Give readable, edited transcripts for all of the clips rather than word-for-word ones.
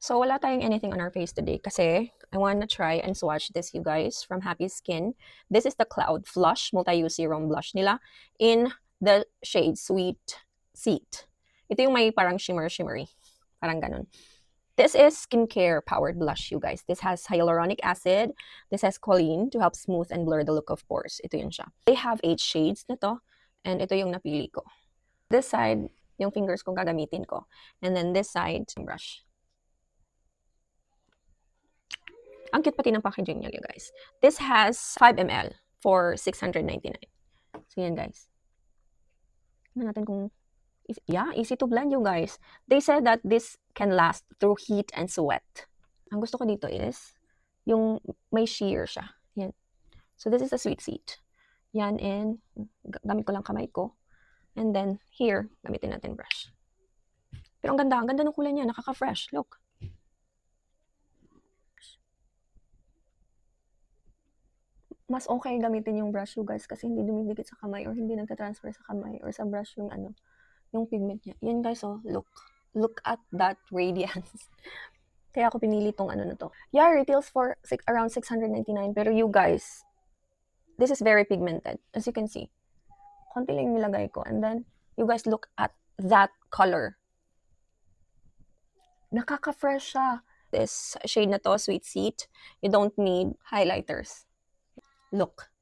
So, wala tayong anything on our face today kasi I wanna try and swatch this, you guys, from Happy Skin. This is the Cloud Flush Multi-Use Serum Blush nila in the shade Sweet Seat. Ito yung may parang shimmery. Parang ganun. This is skincare powered blush, you guys. This has hyaluronic acid. This has choline to help smooth and blur the look of pores. Ito yun siya. They have 8 shades nito and ito yung napili ko. This side, yung fingers ko gagamitin ko. And then this side, brush. Ang cute pati ng packaging niya, you guys. This has 5 ml for 699. So, yan, guys. Tignan natin kung... Yeah, easy to blend, you guys. They said that this can last through heat and sweat. Ang gusto ko dito is yung may sheer siya. Yan. So, this is a Sweet Seat. Yan, and gamit ko lang kamay ko. And then, here, gamitin natin brush. Pero ang ganda ng kulay niya. Nakaka-fresh. Look. Mas okay gamitin yung brush, you guys, kasi hindi dumidikit sa kamay or hindi nagka-transfer sa kamay or sa brush yung yung pigment niya. Yan, guys, oh, look. Look at that radiance. Kaya ako pinili tong na to. Yeah, retails for around 699, pero you guys, this is very pigmented, as you can see. Konti lang nilagay ko. And then, you guys look at that color. Nakaka-fresh siya. This shade na to, Sweet Seat, you don't need highlighters. Look,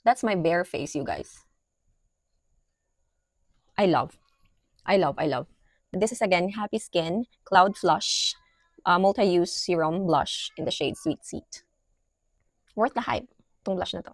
that's my bare face, you guys. I love. This is again Happy Skin Cloud Flush Multi-Use Serum Blush in the shade Sweet Seat. Worth the hype, itong blush na to.